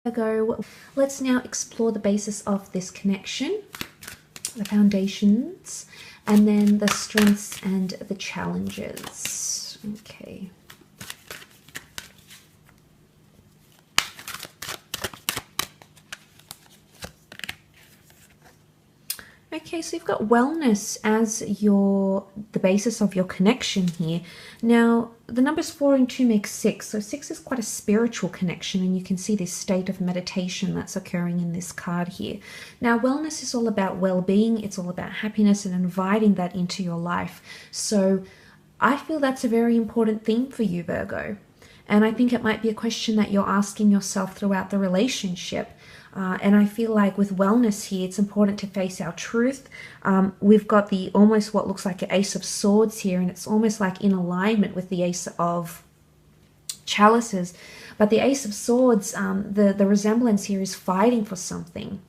Virgo, let's now explore the basis of this connection, the foundations, and then the strengths and the challenges. Okay. Okay, so you've got wellness as the basis of your connection here. Now, the numbers 4 and 2 make 6, so 6 is quite a spiritual connection, and you can see this state of meditation that's occurring in this card here. Now, wellness is all about well-being, it's all about happiness and inviting that into your life. So I feel that's a very important theme for you, Virgo. And I think it might be a question that you're asking yourself throughout the relationship. And I feel like with wellness here, it's important to face our truth. We've got the almost what looks like an Ace of Swords here, and it's almost like in alignment with the Ace of Chalices. But the Ace of Swords, the resemblance here is fighting for something,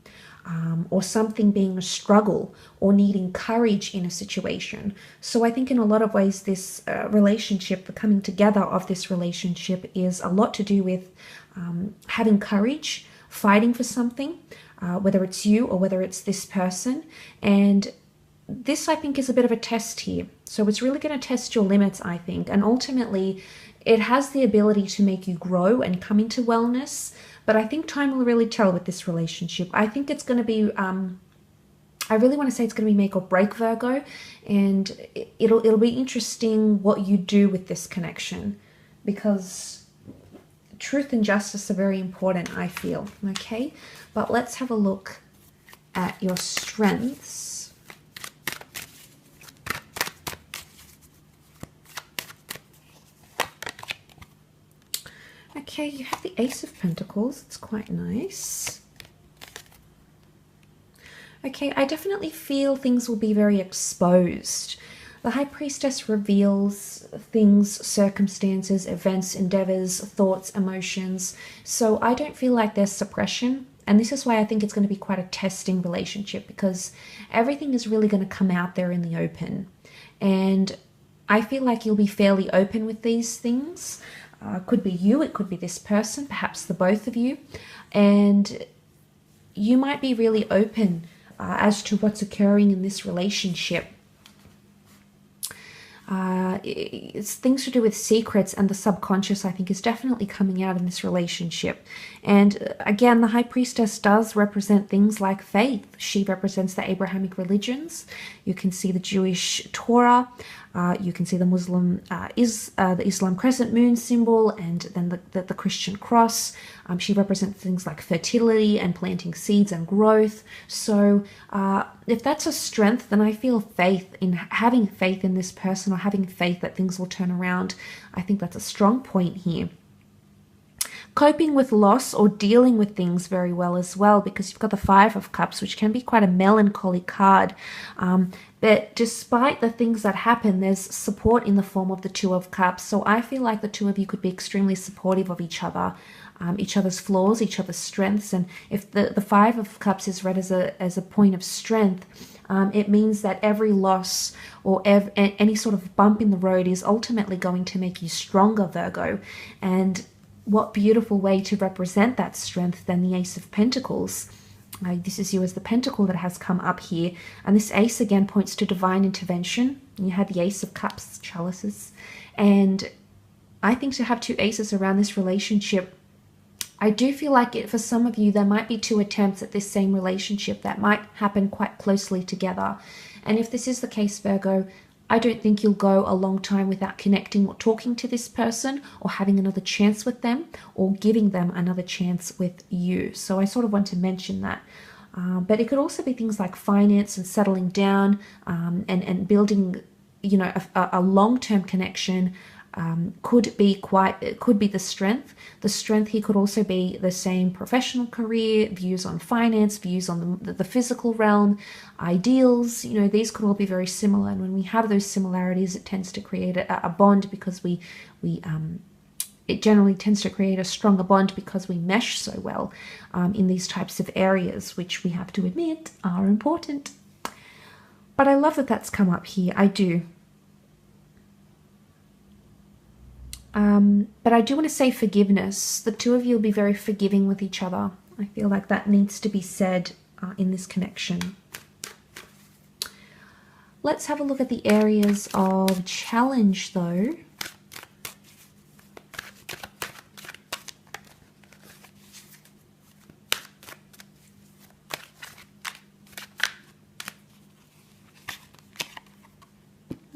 or something being a struggle, or needing courage in a situation. So I think in a lot of ways this relationship, the coming together of this relationship, is a lot to do with having courage, fighting for something, whether it's you or whether it's this person. And this, I think, is a bit of a test here. So it's really going to test your limits, I think. And ultimately, it has the ability to make you grow and come into wellness. But I think time will really tell with this relationship. I think it's going to be, I really want to say it's going to be make or break, Virgo. And it'll be interesting what you do with this connection, because truth and justice are very important, I feel. Okay, but let's have a look at your strengths. Okay, you have the Ace of Pentacles. It's quite nice. Okay, I definitely feel things will be very exposed. The High Priestess reveals things, circumstances, events, endeavors, thoughts, emotions. So I don't feel like there's suppression. And this is why I think it's going to be quite a testing relationship, because everything is really going to come out there in the open. And I feel like you'll be fairly open with these things. It could be you, it could be this person, perhaps the both of you. And you might be really open as to what's occurring in this relationship. It's things to do with secrets, and the subconscious, I think, is definitely coming out in this relationship. And again, the High Priestess does represent things like faith. She represents the Abrahamic religions. You can see the Jewish Torah. You can see the Muslim, the Islam crescent moon symbol, and then the Christian cross. She represents things like fertility and planting seeds and growth. So if that's a strength, then I feel faith in having faith in this person, or having faith that things will turn around. I think that's a strong point here. Coping with loss or dealing with things very well as well, because you've got the Five of Cups, which can be quite a melancholy card. But despite the things that happen, there's support in the form of the Two of Cups. So I feel like the two of you could be extremely supportive of each other, each other's flaws, each other's strengths. And if the Five of Cups is read as a point of strength, it means that every loss or any sort of bump in the road is ultimately going to make you stronger, Virgo. And what beautiful way to represent that strength than the Ace of Pentacles. This is you as the pentacle that has come up here. And this ace again points to divine intervention. You had the Ace of Cups, chalices. And I think to have two aces around this relationship, I do feel like for some of you, there might be two attempts at this same relationship that might happen quite closely together. And if this is the case, Virgo, I don't think you'll go a long time without connecting or talking to this person, or having another chance with them, or giving them another chance with you. So I sort of want to mention that. But it could also be things like finance and settling down, and building, you know, a long-term connection. Could be the strength. The strength here could also be the same professional career, views on finance, views on the physical realm, ideals. You know, these could all be very similar. And when we have those similarities, it tends to create a bond, because it generally tends to create a stronger bond because we mesh so well in these types of areas, which we have to admit are important. But I love that that's come up here. I do. But I do want to say forgiveness. The two of you will be very forgiving with each other. I feel like that needs to be said in this connection. Let's have a look at the areas of challenge, though.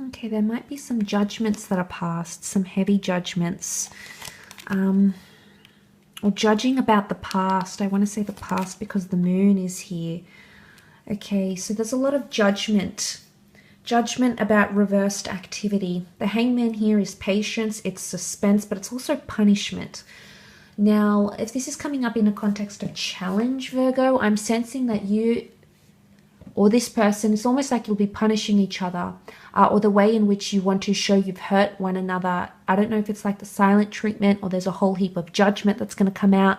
Okay, there might be some judgments that are passed, some heavy judgments. Or judging about the past. I want to say the past because the moon is here. Okay, so there's a lot of judgment. Judgment about reversed activity. The hangman here is patience, it's suspense, but it's also punishment. Now, if this is coming up in a context of challenge, Virgo, I'm sensing that you or this person, it's almost like you'll be punishing each other, or the way in which you want to show you've hurt one another. I don't know if it's like the silent treatment or there's a whole heap of judgment that's going to come out.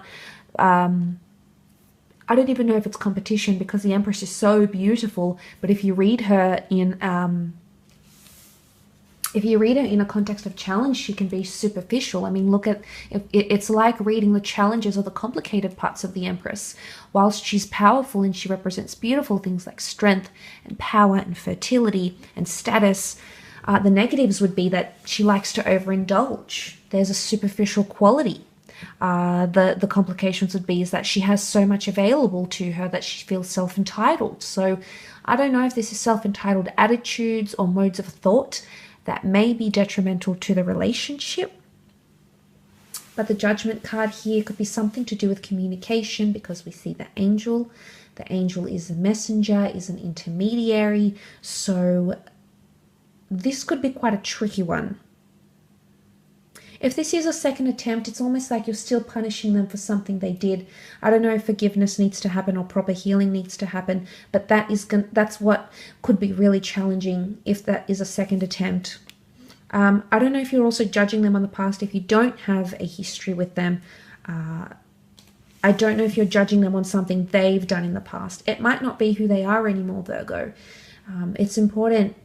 I don't even know if it's competition because the Empress is so beautiful, but if you read her in a context of challenge, she can be superficial. I mean, look at it's like reading the challenges or the complicated parts of the Empress. Whilst she's powerful and she represents beautiful things like strength and power and fertility and status, the negatives would be that she likes to overindulge. There's a superficial quality. The complications would be is that she has so much available to her that she feels self-entitled. So I don't know if this is self-entitled attitudes or modes of thought that may be detrimental to the relationship. But the Judgment card here could be something to do with communication because we see the angel. The angel is a messenger, is an intermediary. So this could be quite a tricky one. If this is a second attempt, it's almost like you're still punishing them for something they did. I don't know if forgiveness needs to happen or proper healing needs to happen, but that's what could be really challenging if that is a second attempt. I don't know if you're also judging them on the past if you don't have a history with them. I don't know if you're judging them on something they've done in the past. It might not be who they are anymore, Virgo. It's important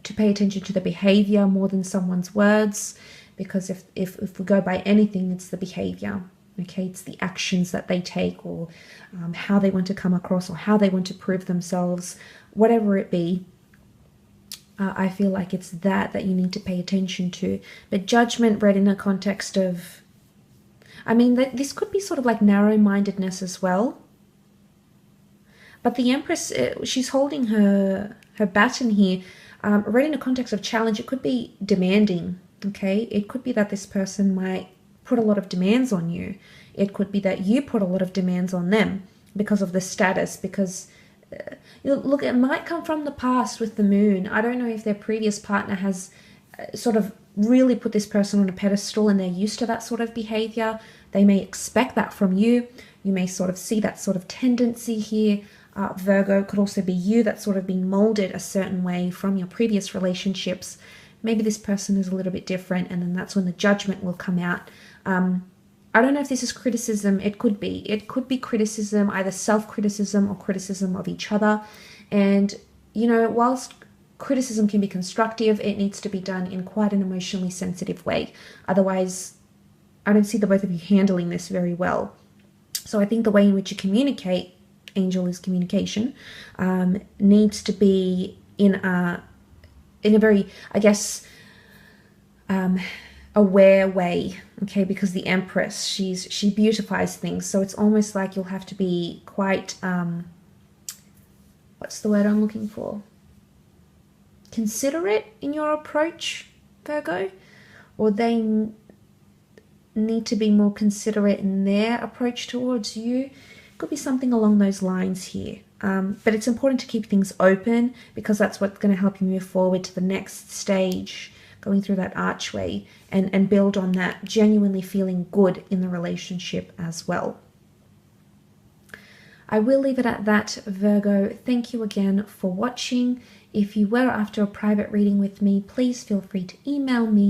to pay attention to the behavior more than someone's words. Because if we go by anything, it's the behavior, okay? It's the actions that they take or how they want to come across or how they want to prove themselves, whatever it be. I feel like it's that you need to pay attention to. But judgment read in a context of, I mean, this could be sort of like narrow-mindedness as well. But the Empress, she's holding her baton here. Read in a context of challenge, it could be demanding. Okay, it could be that this person might put a lot of demands on you. It could be that you put a lot of demands on them because of the status, because look, it might come from the past with the moon. I don't know if their previous partner has sort of really put this person on a pedestal and they're used to that sort of behavior. They may expect that from you. You may sort of see that sort of tendency here. Virgo, could also be you that's sort of been molded a certain way from your previous relationships. Maybe this person is a little bit different, and then that's when the judgment will come out. I don't know if this is criticism. It could be. It could be criticism, either self-criticism or criticism of each other. And, you know, whilst criticism can be constructive, it needs to be done in quite an emotionally sensitive way. Otherwise, I don't see the both of you handling this very well. So I think the way in which you communicate, angel is communication, needs to be in a very, I guess, aware way, okay? Because the Empress, she beautifies things, so it's almost like you'll have to be quite, what's the word I'm looking for? Considerate in your approach, Virgo? Or they need to be more considerate in their approach towards you. Could be something along those lines here. But it's important to keep things open because that's what's going to help you move forward to the next stage, going through that archway and build on that, genuinely feeling good in the relationship as well. I will leave it at that, Virgo. Thank you again for watching. If you were after a private reading with me, please feel free to email me